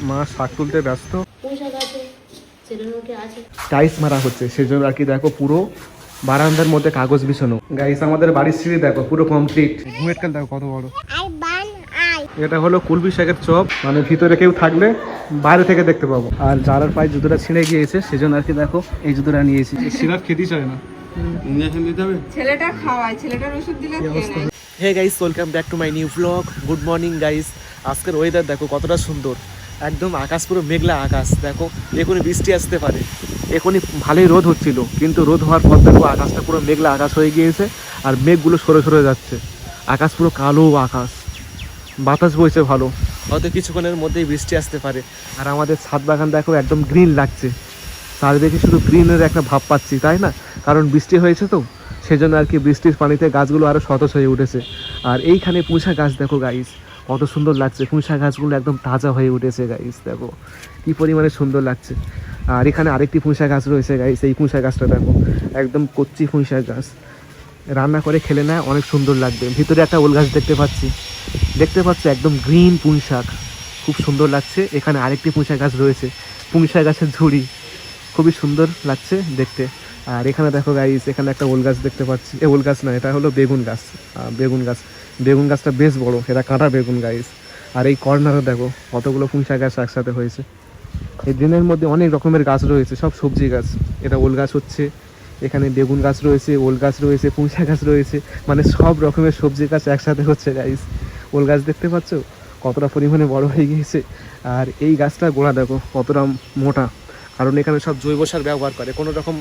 মা শাক তুলতে ব্যস্ত, টাইস মারা হচ্ছে, সেজন্য আর কি দেখো পুরো বারান্দার মধ্যে কাগজ বিছানো। গাইস আমাদের বাড়ির সিঁড়ি দেখো পুরো কমপ্লিট। ঘুমের কাল দেখো কত বড়। এটা হলো কুলবি শাকের চপ, মানে ভিতরে কেউ থাকলে বাইরে থেকে দেখতে পাবো। আর যারার পায়ে জুতোটা ছিঁড়ে গিয়েছে সেজন্য আর কি দেখো এই জুতোটা নিয়েছি। সিরাপ খেতেই চায় না, ইঞ্জেকশন দিতে হবে। ছেলেটা খাওয়ায়, ছেলেটার ওষুধ দিলে খেয়ে নেয়। Hey guys, welcome back to my new blog. Good morning guys. আজকের ওয়েদার দেখো কতটা সুন্দর, একদম আকাশ পুরো মেঘলা আকাশ। দেখো এখনই বৃষ্টি আসতে পারে, এখনই ভালোই রোদ হচ্ছিল, কিন্তু রোদ হওয়ার পর দেখো আকাশটা পুরো মেঘলা আকাশ হয়ে গিয়েছে, আর মেঘগুলো সরে সরে যাচ্ছে, আকাশ পুরো কালো আকাশ, বাতাস বইছে ভালো, হয়তো কিছুক্ষণের মধ্যেই বৃষ্টি আসতে পারে। আর আমাদের ছাদ বাগান দেখো একদম গ্রিন লাগছে, চারিদিকে শুধু গ্রিনের একটা ভাব পাচ্ছি, তাই না? কারণ বৃষ্টি হয়েছে তো, সেজন্য আর কি বৃষ্টির পানিতে গাছগুলো আরও সতেজ হয়ে উঠেছে। আর এইখানে পুঁইশাক গাছ দেখো গাইস, কত সুন্দর লাগছে, পুঁইশাক গাছগুলো একদম তাজা হয়ে উঠেছে গাইস, দেখো কী পরিমাণে সুন্দর লাগছে। আর এখানে আরেকটি পুঁইশাক গাছ রয়েছে গাইস, এই পুঁইশাক গাছটা দেখো একদম কচ্চি পুঁইশাক গাছ, রান্না করে খেলে না অনেক সুন্দর লাগবে। ভিতরে একটা ওল গাছ দেখতে পাচ্ছি একদম গ্রিন পুঁইশাক, খুব সুন্দর লাগছে। এখানে আরেকটি পুঁইশাক গাছ রয়েছে, পুঁইশাক গাছের ঝুড়ি, খুবই সুন্দর লাগছে দেখতে। আর এখানে দেখো গাইস, এখানে একটা ওল গাছ দেখতে পাচ্ছি, ওল গাছ না, এটা হলো বেগুন গাছ। বেগুন গাছটা বেশ বড়, এটা কাঁটা বেগুন গাইস। আর এই কর্নারে দেখো কতগুলো পুঁইশাক গাছ একসাথে হয়েছে। এই দিনের মধ্যে অনেক রকমের গাছ রয়েছে, সব সবজি গাছ। এটা ওল গাছ হচ্ছে, এখানে বেগুন গাছ রয়েছে, ওল গাছ রয়েছে, পুঁইশাক গাছ রয়েছে, মানে সব রকমের সবজি গাছ একসাথে হচ্ছে গাইস। ওল গাছ দেখতে পাচ্ছ কতটা পরিমাণে বড় হয়ে গিয়েছে। আর এই গাছটার গোড়া দেখো কতটা মোটা, কারণ এখানে সব জৈব সার ব্যবহার করে, কোনো রকম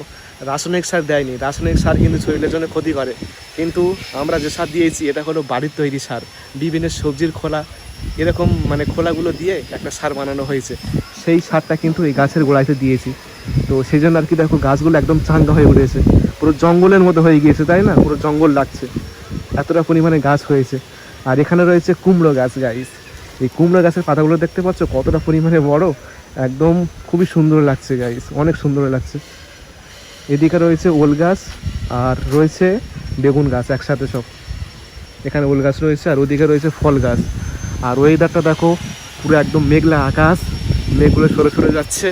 রাসায়নিক সার দেয়নি। রাসায়নিক সার কিন্তু শরীরের জন্য ক্ষতি করে, কিন্তু আমরা যে সার দিয়েছি এটা হলো বাড়ির তৈরি সার, বিভিন্ন সবজির খোলা, এরকম মানে খোলাগুলো দিয়ে একটা সার বানানো হয়েছে, সেই সারটা কিন্তু এই গাছের গোড়াইতে দিয়েছি। তো সেই জন্য আর কি দেখো গাছগুলো একদম চাঙ্গা হয়ে উঠেছে, পুরো জঙ্গলের মতো হয়ে গিয়েছে, তাই না? পুরো জঙ্গল লাগছে, এতটা পরিমাণে গাছ হয়েছে। আর এখানে রয়েছে কুমড়ো গাছ গাইস, এই কুমড়ো গাছের পাতাগুলো দেখতে পাচ্ছ কতটা পরিমাণে বড়, একদম খুবই সুন্দর লাগছে গাইস, অনেক সুন্দর লাগছে। এদিকে রয়েছে ওল গাছ আর রয়েছে বেগুন গাছ একসাথে সব, এখানে ওল গাছ রয়েছে আর ওদিকে রয়েছে ফল গাছ। আর ওয়েদারটা দেখো পুরো একদম মেঘলা আকাশ, মেঘগুলো সরে সরে যাচ্ছে,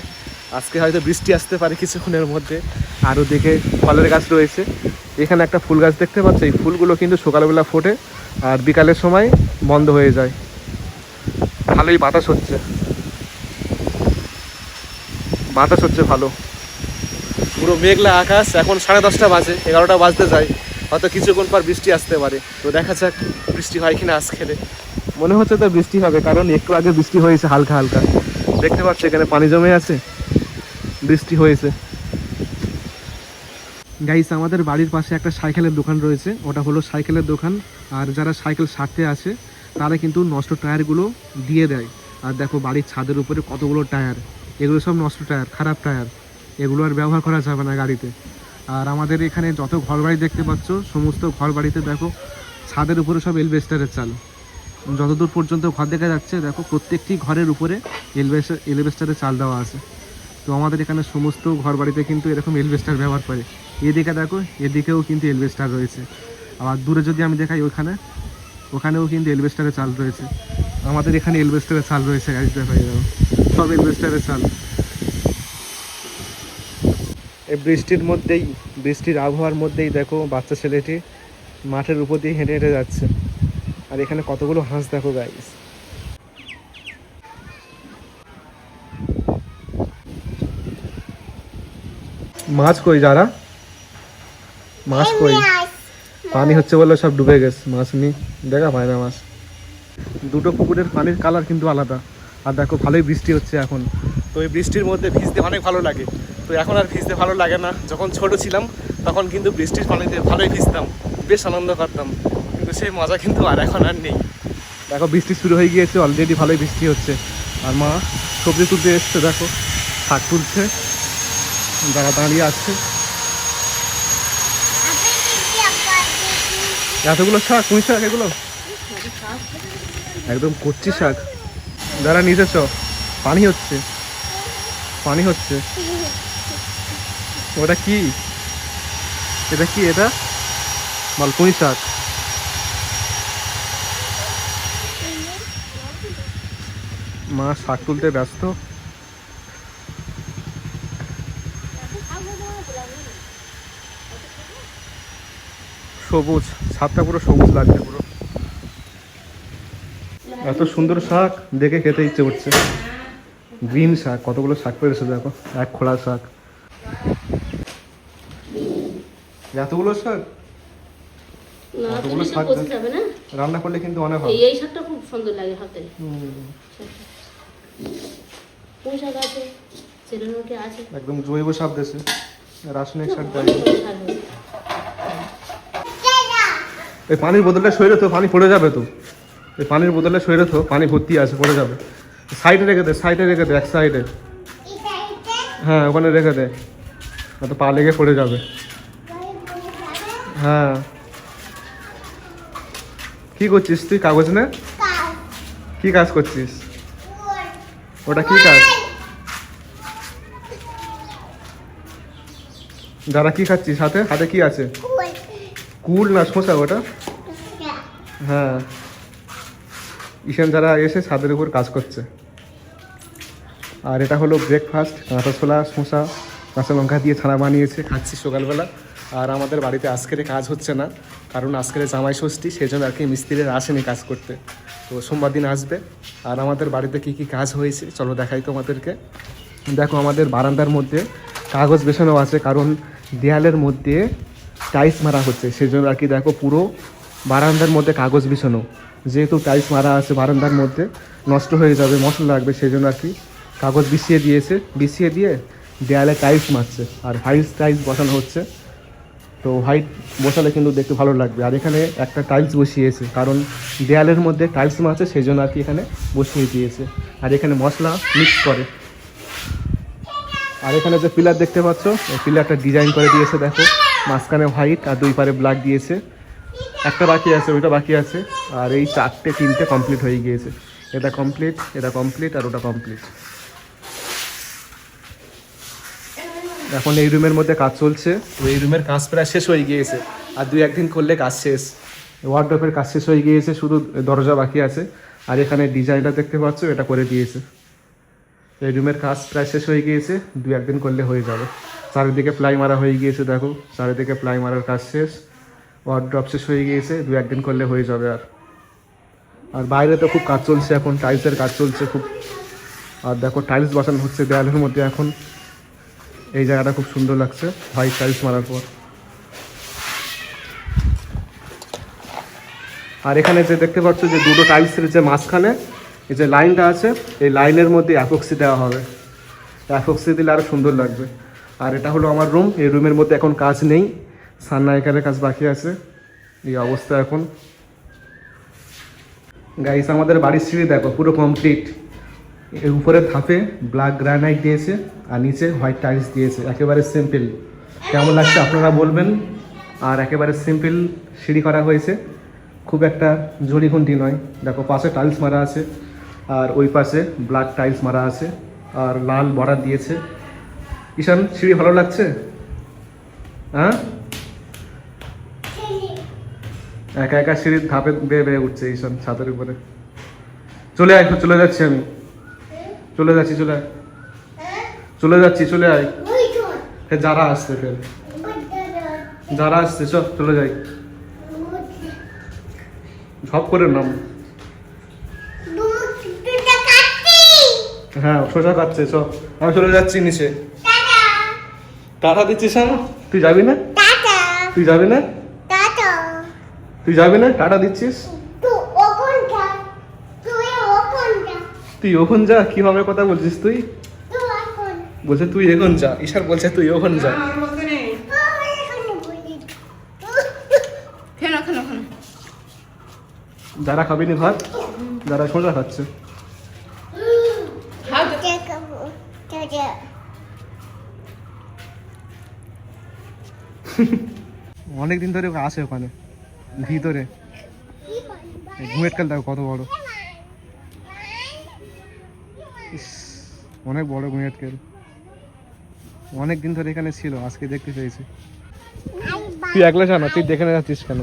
আজকে হয়তো বৃষ্টি আসতে পারে কিছুক্ষণের মধ্যে। আর ওদিকে ফলের গাছ রয়েছে, এখানে একটা ফুল গাছ দেখতে পাচ্ছ, এই ফুলগুলো কিন্তু সকালবেলা ফোটে আর বিকালের সময় বন্ধ হয়ে যায়। ভালোই বাতাস হচ্ছে ভালো, পুরো মেঘলা আকাশ। এখন 10:30 বাজে, 11টা বাজতে যায়, হয়তো কিছুক্ষণ পর বৃষ্টি আসতে পারে। তো দেখা যাক বৃষ্টি হয় কিনা আজকে। মনে হচ্ছে তো বৃষ্টি হবে, কারণ একটু আগে বৃষ্টি হয়েছে হালকা হালকা, দেখতে পাচ্ছি এখানে পানি জমে আছে, বৃষ্টি হয়েছে। গাইস আমাদের বাড়ির পাশে একটা সাইকেলের দোকান রয়েছে, ওটা হলো সাইকেলের দোকান। আর যারা সাইকেল সারতে আসে তারা কিন্তু নষ্ট টায়ারগুলো দিয়ে দেয়। আর দেখো বাড়ির ছাদের উপরে কতগুলো টায়ার, এগুলো সব নষ্ট টায়ার, খারাপ টায়ার, এগুলো আর ব্যবহার করা যাবে না গাড়িতে। আর আমাদের এখানে যত ঘরবাড়ি দেখতে পাচ্ছ, সমস্ত ঘরবাড়িতে দেখো ছাদের উপরে সব এলবেস্টারের চাল, যতদূর পর্যন্ত ঘর দেখা যাচ্ছে দেখো প্রত্যেকটি ঘরের উপরে এলবেস্টারের চাল দেওয়া আছে। তো আমাদের এখানে সমস্ত ঘরবাড়িতে কিন্তু এরকম এলবেস্টার ব্যবহার করে। এদিকে দেখো, এদিকেও কিন্তু এলবেস্টার রয়েছে। আবার দূরে যদি আমি দেখাই ওখানেও কিন্তু এলবেস্টারের চাল রয়েছে। আমাদের এখানে এলবেস্টারের চাল রয়েছে গাইস, দেখো সব এলবেস্টারের চাল। এই বৃষ্টির আবহাওয়ার মধ্যেই দেখো বাচ্চা ছেলেটি মাঠের উপর দিয়ে হেঁটে হেঁটে যাচ্ছে। আর এখানে কতগুলো হাঁস দেখো গাইস। মাছ কই, যারা মাছ কই, পানি হচ্ছে বলে সব ডুবে গেছে, মাছ নেই, দেখা পায় না মাছ। দুটো পুকুরের পানির কালার কিন্তু আলাদা। আর দেখো ভালোই বৃষ্টি হচ্ছে এখন, তো এই বৃষ্টির মধ্যে ভিজতে অনেক ভালো লাগে। তো এখন আর ভিজতে ভালো লাগে না, যখন ছোট ছিলাম তখন কিন্তু বৃষ্টির পানিতে ভালোই ভিজতাম, বেশ আনন্দ করতাম, কিন্তু সেই মজা কিন্তু আর এখন আর নেই। দেখো বৃষ্টি শুরু হয়ে গিয়েছে, অলরেডি ভালোই বৃষ্টি হচ্ছে। আর মা সবজি তুলতে এসছে, দেখো শাক তুলছে, যারা দাঁড়িয়ে আছে। এতগুলো শাক, পুঁই শাক, এগুলো একদম কচ্চি শাক। যারা নিতেছ, পানি হচ্ছে। ওটা কি, এটা মাল পুঁই শাক। মা শাক তুলতে ব্যস্ত। সবুজ, ছাদটা পুরো সবুজ লাগছে পুরো। এত সুন্দর শাক দেখে খেতে ইচ্ছে করছে। গ্রিন শাক, কতগুলো শাক পেয়েছে দেখো, এক খোলা শাক, এতগুলো শাক। না কতগুলো তুমি শাক পচে যাবে না। রান্না করলে কিন্তু অনেক হবে। এই শাকটা খুব সুন্দর লাগে হাতে। কোন শাক আছে? সেরকমটি আছে। একদম জৈব সার দেশে, রাসায়নিক সার দেয়। এই পানির বোতলটা সরে তো, পানি পড়ে যাবে তো। এই পানির বোতলটা সরে তো, পানি ভর্তি আছে, পড়ে যাবে। সাইডে রেখে দে, সাইডে রেখে দে, এক সাইডে। হ্যাঁ ওখানে রেখে দে, তো পা লেগে পড়ে যাবে। হ্যাঁ কি করছিস তুই? কাগজ না, কি কাজ করছিস? ওটা কি কাজ? দাদা কি খাচ্ছিস? হাতে হাতে কি আছে? কুল না শসা ওটা? হ্যাঁ ঈশান যারা এসে ছাদের উপর কাজ করছে। আর এটা হলো ব্রেকফাস্ট, কাঁচা ছোলা, শসা, কাঁচা লঙ্কা দিয়ে ছানা বানিয়েছে, খাচ্ছি সকালবেলা। আর আমাদের বাড়িতে আজকের কাজ হচ্ছে না, কারণ আজকের জামাই ষষ্ঠী, সেই জন্য আর কি মিস্ত্রিরা আসেনি কাজ করতে। তো সোমবার দিন আসবে। আর আমাদের বাড়িতে কি কি কাজ হয়েছে চলো দেখাই তোমাদেরকে। দেখো আমাদের বারান্দার মধ্যে কাগজ বেছানো আছে, কারণ দেয়ালের মধ্যে টাইলস মারা হচ্ছে, সেই জন্য আর কি দেখো পুরো বারান্দার মধ্যে কাগজ বিছানো। যেহেতু টাইলস মারা আছে বারান্দার মধ্যে, নষ্ট হয়ে যাবে, মশলা লাগবে, সেই জন্য আর কি কাগজ বিছিয়ে দিয়েছে। বিছিয়ে দিয়ে দেয়ালে টাইলস মারছে, আর হোয়াইট টাইলস বসানো হচ্ছে। তো হোয়াইট বসালে কিন্তু দেখতে ভালো লাগবে। আর এখানে একটা টাইলস বসিয়েছে, কারণ দেয়ালের মধ্যে টাইলস মারছে, সেই জন্য আর কি এখানে বসিয়ে দিয়েছে। আর এখানে মশলা মিক্স করে। আর এখানে যে পিলার দেখতে পাচ্ছ, এই পিলারটা ডিজাইন করে দিয়েছে দেখো, মাঝখানে হোয়াইট আর দুই পারে ব্ল্যাক দিয়েছে। একটা বাকি আছে, ওইটা বাকি আছে। আর এই তিনটে কমপ্লিট হয়ে গিয়েছে। এটা কমপ্লিট, এটা কমপ্লিট, আর ওটা কমপ্লিট। এখন এই রুমের মধ্যে কাজ চলছে। তো এই রুমের কাজ প্রায় শেষ হয়ে গিয়েছে, আর দুই একদিন করলে কাজ শেষ। ওয়ার্ডরোবের কাজ শেষ হয়ে গিয়েছে, শুধু দরজা বাকি আছে। আর এখানে ডিজাইনটা দেখতে পাচ্ছ, এটা করে দিয়েছে। এই রুমের কাজ প্রায় শেষ হয়ে গিয়েছে, দুই একদিন করলে হয়ে যাবে। চারিদিকে প্লাই মারা হয়ে গিয়েছে দেখো, চারিদিকে প্লাই মারার কাজ শেষ। ওয়ার্ডরোব শেষ হয়ে গিয়েছে, দুই একদিন করলে হয়ে যাবে। আর বাইরে তো খুব কাজ চলছে এখন, টাইলসের কাজ চলছে খুব। আর দেখো টাইলস বসানো হচ্ছে দেয়ালের মধ্যে এখন। এই জায়গাটা খুব সুন্দর লাগছে হোয়াইট টাইলস মারার পর। আর এখানে যে দেখতে পাচ্ছ যে দুটো টাইলসের যে মাঝখানে এই যে লাইনটা আছে, এই লাইনের মধ্যে অ্যাপক্সি দেওয়া হবে। অ্যাপক্সি দিলে আরও সুন্দর লাগবে। আর এটা হলো আমার রুম। এই রুমের মধ্যে এখন কাজ নেই, সানলাইকারের কাজ বাকি আছে। এই অবস্থা এখন। গাইস আমাদের বাড়ির সিঁড়ি দেখো পুরো কমপ্লিট। এর উপরে ধাপে ব্ল্যাক গ্রানাইট দিয়েছে, আর নিচে হোয়াইট টাইলস দিয়েছে। একেবারে সিম্পল, কেমন লাগছে আপনারা বলবেন। আর একেবারে সিম্পল সিঁড়ি করা হয়েছে, খুব একটা জড়িঘুন্টি নয়। দেখো পাশে টাইলস মারা আছে, আর ওই পাশে ব্ল্যাক টাইলস মারা আছে, আর লাল বর্ডার দিয়েছে। ঈশান সিঁড়ি ভালো লাগছে? হ্যাঁ একা একা সিঁড়ির ধাপে বেয়ে বেয়ে উঠছে ঈশান ছাদের উপরে। চলে আয়, চলে যাচ্ছি আমি, চলে যাচ্ছি, চলে আয়, চলে যাচ্ছি, চলে আয়। ফের যারা আসছে, ফের যারা আসছে, চলে যাই। ঝপ করে নাম। হ্যাঁ সোজা কাটছে, আমি চলে যাচ্ছি নিচে। টাটা দিচ্ছিস? তুই যাবি না? তুই যাবি না? তুই যাবি না? টাটা দিচ্ছিস? তুই ওখান যা, কিভাবে কথা বলছিস তুই? বলছে তুই এখন যা, ঈশান বলছে তুই ওখান যা। যারা খাবি নি ভাত, যারা সোজা খাচ্ছে। অনেকদিন ধরে আসে ওখানে ভিতরে। ঘুমেট কাল দেখো কত বড়, অনেক বড় ঘুমেট কাল। অনেকদিন ধরে এখানে ছিল, আজকে দেখতে পেয়েছি। তুই একলা জানা, তুই দেখে না যাচ্ছিস কেন?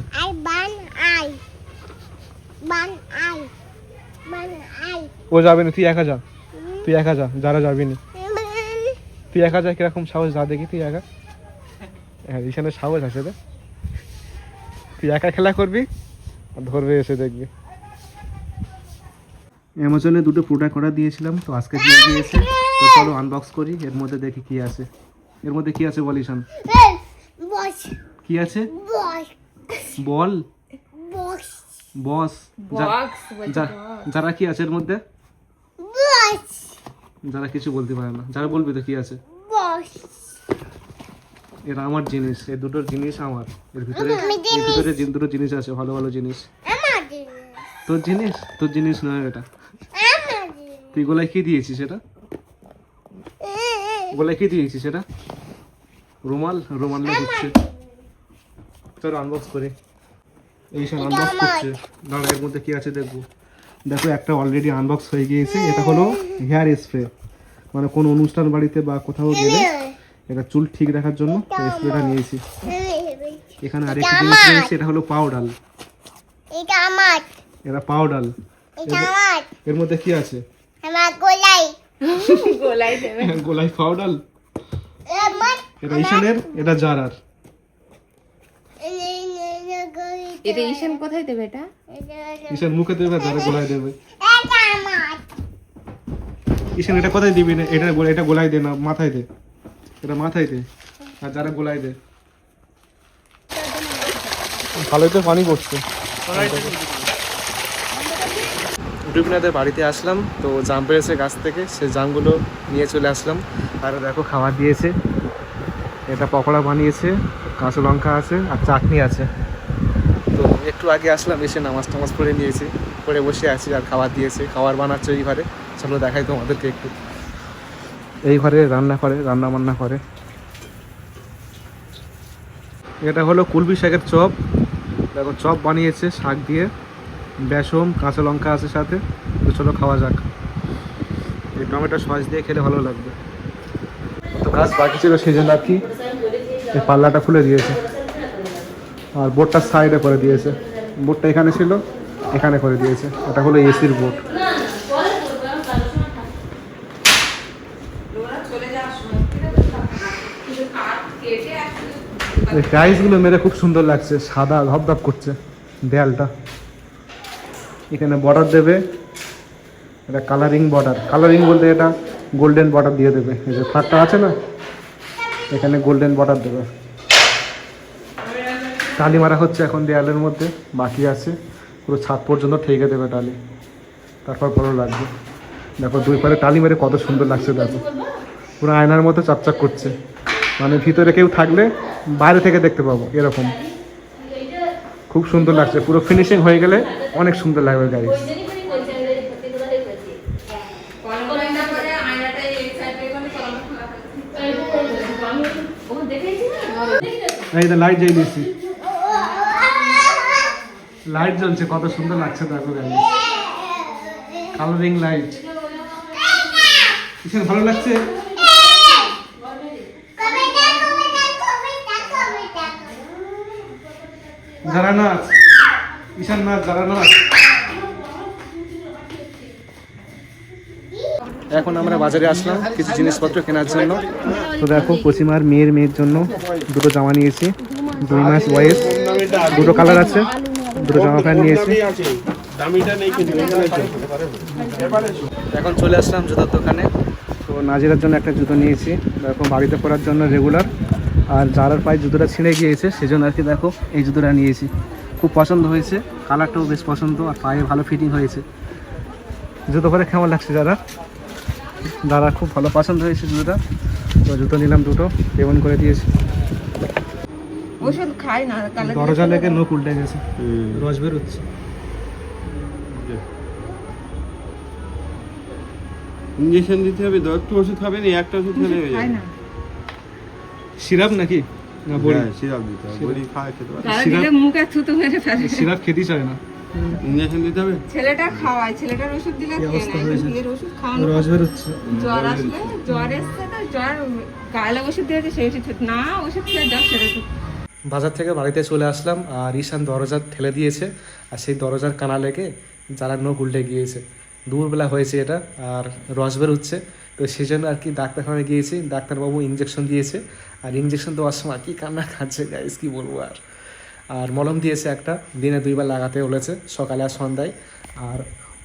ও যাবে না, তুই একা যা, তুই একা যা, যারা যাবি না, তুই একা যা। কিরকম সাহস, যা দেখি তুই একা। হ্যাঁ, ঈশানের সাহস আছে রে, তুই একা খেলা করবি আর ধরবে এসে দেখবি। অ্যামাজনে দুটো প্রোডাক্ট অর্ডার দিয়েছিলাম, তো আজকে দিয়ে দিয়েছে। তো চলো আনবক্স করি, এর মধ্যে দেখি কি আছে। এর মধ্যে কি আছে বল ঈশান, কি আছে? বল, বস, যারা কি আছে এর মধ্যে? যারা কিছু বলতে পারে না, যারা বলবি তো কি আছে। এটা আমার জিনিস, এই দুটোর জিনিস আমার। এর ভিতরে দুটো জিনিস আছে, ভালো ভালো জিনিস। তোর জিনিস? তোর জিনিস নয় এটা। তুই গোলায় কি দিয়েছিস এটা? গোলায় কি দিয়েছিস এটা? রুমাল, রুমাল না ঢুকছে। চলো আনবক্স করি। এইসব আনবক্স করছে, দাঁড়া এর মধ্যে কি আছে দেখবো। দেখো একটা অলরেডি আনবক্স হয়ে গিয়েছে। এটা হলো হেয়ার স্প্রে, মানে কোনো অনুষ্ঠান বাড়িতে বা কোথাও গেলে এটা চুল ঠিক রাখার জন্য স্প্রেটা নিয়েছি। এখানে আরেকটা জিনিস রয়েছে, এটা হলো পাউডার। এটা পাউডার। এর মধ্যে কি আছে? গোলাই পাউডার। এটা ঈশানের, এটা জারার। এটা ঈশান কোথায় দেবে? এটা ঈশান মুখে দেবে, জারা গোলায় দেবে। ঈশান এটা কোথায় দিবি না, এটা গোলায় দে না, মাথায় দে। এটা মাথায় দে আর যারা গোলায় দে। ভালোই তো পানি পড়ছে। রুবিনাদের বাড়িতে আসলাম, তো জাম পেয়েছে গাছ থেকে, সেই জামগুলো নিয়ে চলে আসলাম। আর দেখো খাবার দিয়েছে, এটা পকোড়া বানিয়েছে, কাঁচা লঙ্কা আছে আর চাটনি আছে। তো একটু আগে আসলাম, এসে নামাজ টামাজ পড়ে নিয়েছি, পরে বসে আছি আর খাবার দিয়েছে। খাবার বানাচ্ছে এই ঘরে, চলো দেখাই তোমাদেরকে একটু। এই ঘরে রান্না করে, রান্না বান্না করে। এটা হলো কুলবি শাকের চপ। দেখো চপ বানিয়েছে শাক দিয়ে, বেসন, কাঁচা লঙ্কা আছে সাথে। তো চলো খাওয়া যাক। এই টমেটো সস দিয়ে খেলে ভালো লাগবে। তো কাজ বাকি ছিল সেই জন্য আর কি এই পাল্লাটা খুলে দিয়েছে, আর বোর্ডটা সাইডে করে দিয়েছে। বোর্ডটা এখানে ছিল, এখানে করে দিয়েছে। এটা হলো এসির বোর্ড। এই টাইলসগুলো মেরে খুব সুন্দর লাগছে, সাদা ধপধপ করছে দেয়ালটা। এখানে বর্ডার দেবে, এটা কালারিং বর্ডার। কালারিং বলতে এটা গোল্ডেন বর্ডার দিয়ে দেবে। এই যে ফাঁকটা আছে না, এখানে গোল্ডেন বর্ডার দেবে। টালি মারা হচ্ছে এখন দেয়ালের মধ্যে, বাকি আছে। পুরো ছাদ পর্যন্ত ঠেকে দেবে টালি, তারপর ভালো লাগবে। দেখো দুই পারে টালি মেরে কত সুন্দর লাগছে। দেখো পুরো আয়নার মতো চকচক করছে, মানে ভিতরে কেউ থাকলে বাইরে থেকে দেখতে পাবো এরকম। খুব সুন্দর লাগছে, পুরো ফিনিশিং হয়ে গেলে অনেক সুন্দর লাগবে গাড়ি। এই লাইট জ্বালিয়ে দিয়েছি, লাইট জ্বলছে, কত সুন্দর লাগছে। দেখো গাড়ি কালারিং লাইট, ভালো লাগছে। যারা নাচ, ঈশান নাচ, যারা নাচ। এখন আমরা বাজারে আসলাম কিছু জিনিসপত্র কেনার জন্য। তো দেখো পশ্চিমার মেয়ের জন্য দুটো জামা নিয়েছি, 2 মাস বয়স, দুটো কালার আছে, দুটো জামা প্যান্ট নিয়েছি। এখন চলে আসলাম জুতোর দোকানে। তো নাজিরার জন্য একটা জুতো নিয়েছি, দেখো বাড়িতে পরার জন্য রেগুলার। আর যারার পায়ে জুতোটা ছিঁড়ে গিয়েছে সেজন্য আর কি দেখো এই জুতোটা নিয়েছি। খুব পছন্দ হয়েছে, কালারটাও বেশ পছন্দ, আর পায়ে ভালো ফিটিং হয়েছে। জুতো পরে কেমন লাগছে যারা খুব ভালো পছন্দ হয়েছে জুতোটা। তো জুতো নিলাম দুটো, পেমেন্ট করে দিয়েছি। ওষুধ খাই না, দরজা লেগে নখ উল্টে গেছে, রস বেরোচ্ছে। ইঞ্জেকশন দিতে হবে, একটু ওষুধ খাবে না, একটা ওষুধ খেলে হয়ে যাবে। সিরাপ নাকি না বড়ি? সিরাপ দিতে হবে, বড়ি খায় খেতে পারে। তারা দিলে মুখে থুতু মেরে ফেলে। সিরাপ খেতেই চায় না। ইঞ্জেকশন দিতে হবে। ছেলেটা খাওয়ায়, ছেলেটার ওষুধ দিলে খেয়ে নেয়, বিয়ের ওষুধ খাওয়ানো। রস বেরোচ্ছে। জ্বর আসলে, জ্বর এসছে তো জ্বর গায়ে ওষুধ দিয়েছে, সেই ওষুধ না, ওষুধ খেয়ে যাও সেটা। বাজার থেকে বাড়িতে চলে আসলাম, আর ঈশান দরজা ঠেলে দিয়েছে, আর সেই দরজার কানা লেগে যারা নখ উল্টে গিয়েছে। দুপুরবেলা হয়েছে এটা, আর রস বেরোচ্ছে। তো সেই জন্য আর কি ডাক্তারখানায় গিয়েছি, ডাক্তারবাবু ইঞ্জেকশন দিয়েছে। আর ইঞ্জেকশন দেওয়ার সময় কি কান্না খাচ্ছে গাইস, কি বলবো আর। আর মলম দিয়েছে একটা, দিনে 2 বার লাগাতে বলেছে, সকালে আর সন্ধ্যায়। আর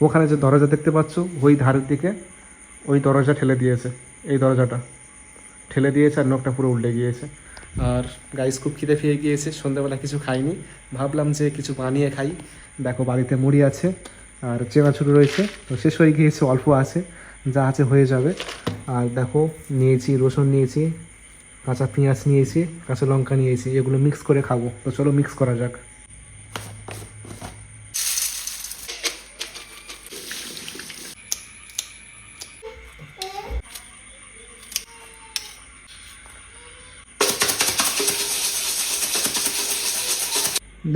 ওখানে যে দরজা দেখতে পাচ্ছ ওই ধারের দিকে, ওই দরজা ঠেলে দিয়েছে, এই দরজাটা ঠেলে দিয়েছে, আর নখটা পুরো উল্টে গিয়েছে। আর গাইস খুব খিদে পেয়ে গিয়েছে, সন্ধ্যাবেলা কিছু খাইনি, ভাবলাম যে কিছু বানিয়ে খাই। দেখো বাড়িতে মুড়ি আছে আর চেনাচুর রয়েছে, তো শেষ হয়ে গিয়েছে, অল্প আছে, যা আছে হয়ে যাবে। আর দেখো নিয়েছি রসুন, নিয়েছি কাঁচা পেঁয়াজ, নিয়েছি কাঁচা লঙ্কা, নিয়েছি, এগুলো মিক্স করে খাবো। তো চলো মিক্স করা যাক।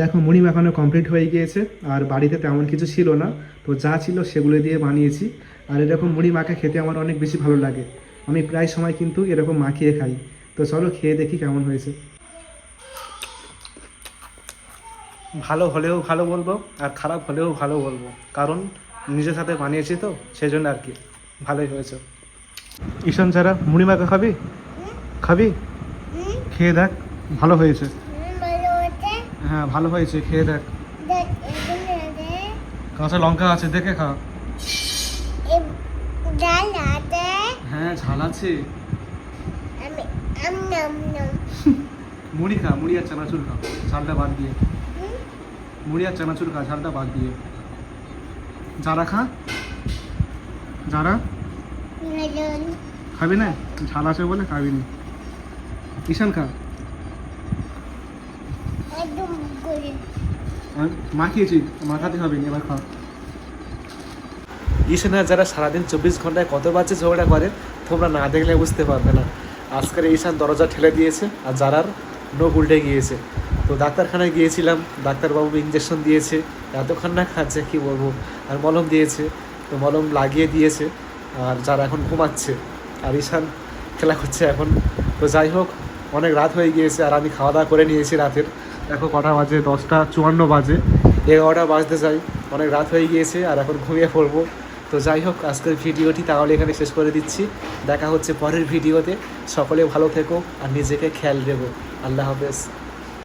দেখো মুড়ি মাখানো কমপ্লিট হয়ে গিয়েছে, আর বাড়িতে তেমন কিছু ছিল না, তো যা ছিল সেগুলো দিয়ে বানিয়েছি। আর এরকম মুড়ি মাখা খেতে আমার অনেক বেশি ভালো লাগে, আমি প্রায় সময় কিন্তু এরকম মাখিয়ে খাই। তো চলো খেয়ে দেখি কেমন হয়েছে। ভালো হলেও ভালো বলবো, আর খারাপ হলেও ভালো বলবো, কারণ নিজের সাথে বানিয়েছি তো সেই জন্য আর কি। ভালোই হয়েছে। ঈশান ছাড়া মুড়ি মাখা খাবি? খাবি? খেয়ে দেখ, ভালো হয়েছে। হ্যাঁ ভালো হয়েছে, খেয়ে দেখ। কাঁচা লঙ্কা আছে, দেখে খা। হ্যাঁ ঝাল আছে। মুড়ি খা, মুড়ি আর চানাচুর খা, ঝালটা বাদ দিয়ে। মুড়ি আর চানাচুর খা, ঝালটা বাদ দিয়ে। যারা খা, যারা খাবি না, ঝাল আছে বলে খাবি না। ঈশান খা। মাখিয়েছি, মাখাতে হবে না, এবার খা। ঈশান আর যারা সারাদিন 24 ঘন্টায় কত বাচ্চা ঝগড়া করে, তোমরা না দেখলে বুঝতে পারবে না। আজকের ঈশান দরজা ঠেলে দিয়েছে, আর যারার নখ উল্টে গিয়েছে। তো ডাক্তারখানায় গিয়েছিলাম, ডাক্তারবাবু ইঞ্জেকশন দিয়েছে, এতক্ষণ না খাচ্ছে কি বলবো। আর মলম দিয়েছে, তো মলম লাগিয়ে দিয়েছে। আর যারা এখন ঘুমাচ্ছে, আর ঈশান খেলা করছে এখন। তো যাই হোক, অনেক রাত হয়ে গিয়েছে, আর আমি খাওয়া দাওয়া করে নিয়েছি রাতের। দেখো কটা বাজে, 10:54 বাজে, 11টা বাজতে যাই, অনেক রাত হয়ে গিয়েছে, আর এখন ঘুমিয়ে পড়বো। তো যাই হোক, আজকের ভিডিওটি তাহলে এখানে শেষ করে দিচ্ছি। দেখা হচ্ছে পরের ভিডিওতে। সকলে ভালো থেকো আর নিজেকে খেয়াল রেখো। আল্লাহ হাফেজ।